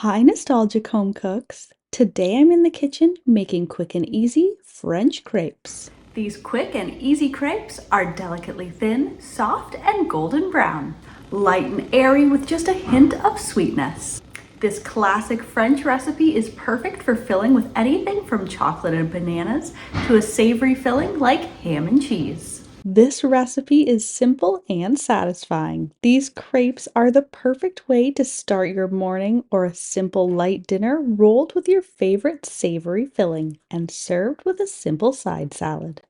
Hi, nostalgic home cooks. Today I'm in the kitchen making quick and easy French crepes. These quick and easy crepes are delicately thin, soft, and golden brown, light and airy with just a hint of sweetness. This classic French recipe is perfect for filling with anything from chocolate and bananas to a savory filling like ham and cheese. This recipe is simple and satisfying. These crepes are the perfect way to start your morning or a simple light dinner rolled with your favorite savory filling and served with a simple side salad.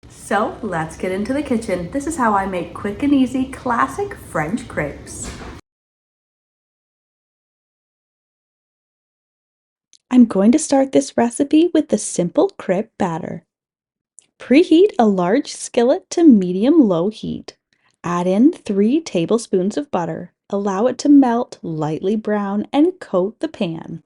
So let's get into the kitchen. This is how I make quick and easy classic French crepes. I'm going to start this recipe with the simple crepe batter. Preheat a large skillet to medium-low heat. Add in 3 tablespoons of butter. Allow it to melt lightly brown and coat the pan.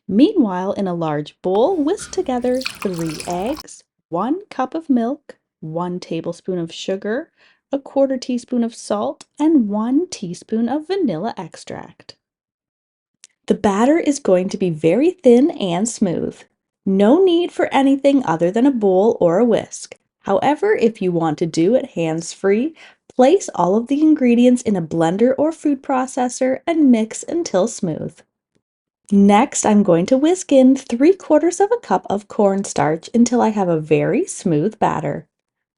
Meanwhile, in a large bowl, whisk together 3 eggs, 1 cup of milk, 1 tablespoon of sugar, a quarter teaspoon of salt, and 1 teaspoon of vanilla extract. The batter is going to be very thin and smooth. No need for anything other than a bowl or a whisk. However, if you want to do it hands-free, place all of the ingredients in a blender or food processor and mix until smooth. Next, I'm going to whisk in 3/4 of a cup of cornstarch until I have a very smooth batter.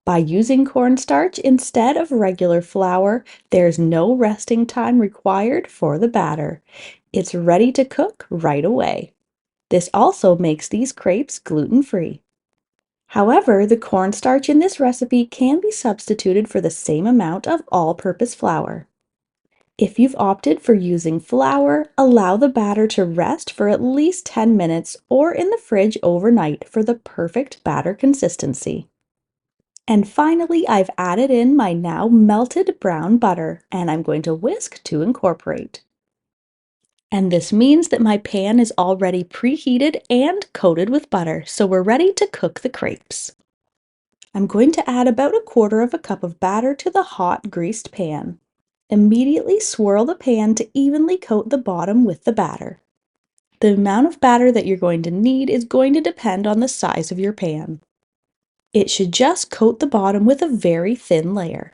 By using cornstarch instead of regular flour, there's no resting time required for the batter. It's ready to cook right away. This also makes these crepes gluten-free. However, the cornstarch in this recipe can be substituted for the same amount of all-purpose flour. If you've opted for using flour, allow the batter to rest for at least 10 minutes or in the fridge overnight for the perfect batter consistency. And finally, I've added in my now melted brown butter, and I'm going to whisk to incorporate. And this means that my pan is already preheated and coated with butter, so we're ready to cook the crepes. I'm going to add about 1/4 of a cup of batter to the hot greased pan. Immediately swirl the pan to evenly coat the bottom with the batter. The amount of batter that you're going to need is going to depend on the size of your pan. It should just coat the bottom with a very thin layer.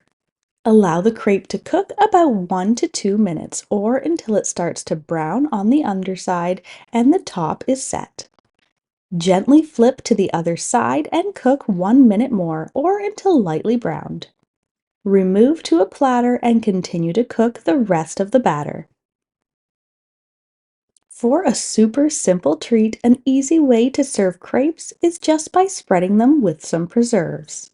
Allow the crepe to cook about 1 to 2 minutes or until it starts to brown on the underside and the top is set. Gently flip to the other side and cook 1 minute more or until lightly browned. Remove to a platter and continue to cook the rest of the batter. For a super simple treat, an easy way to serve crepes is just by spreading them with some preserves.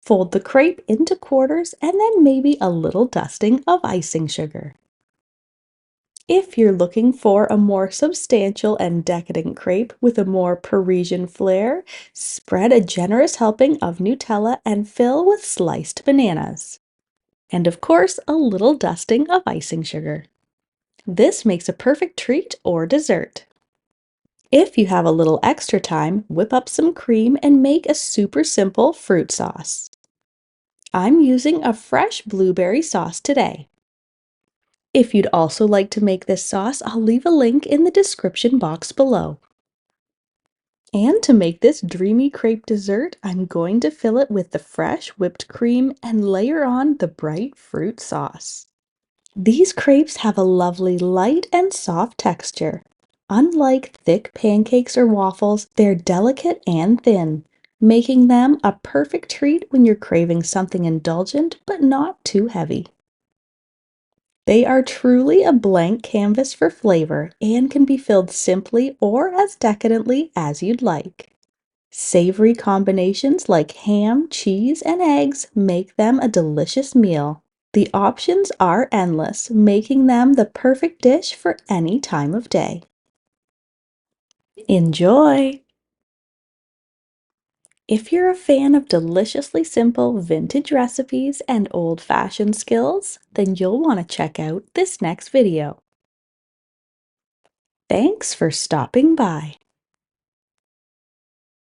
Fold the crepe into quarters and then maybe a little dusting of icing sugar. If you're looking for a more substantial and decadent crepe with a more Parisian flair, spread a generous helping of Nutella and fill with sliced bananas. And of course, a little dusting of icing sugar. This makes a perfect treat or dessert. If you have a little extra time, whip up some cream and make a super simple fruit sauce. I'm using a fresh blueberry sauce today. If you'd also like to make this sauce, I'll leave a link in the description box below. And to make this dreamy crepe dessert, I'm going to fill it with the fresh whipped cream and layer on the bright fruit sauce. These crepes have a lovely light and soft texture. Unlike thick pancakes or waffles, they're delicate and thin, making them a perfect treat when you're craving something indulgent but not too heavy. They are truly a blank canvas for flavor and can be filled simply or as decadently as you'd like. Savory combinations like ham, cheese, and eggs make them a delicious meal. The options are endless, making them the perfect dish for any time of day. Enjoy! If you're a fan of deliciously simple vintage recipes and old-fashioned skills, then you'll want to check out this next video. Thanks for stopping by.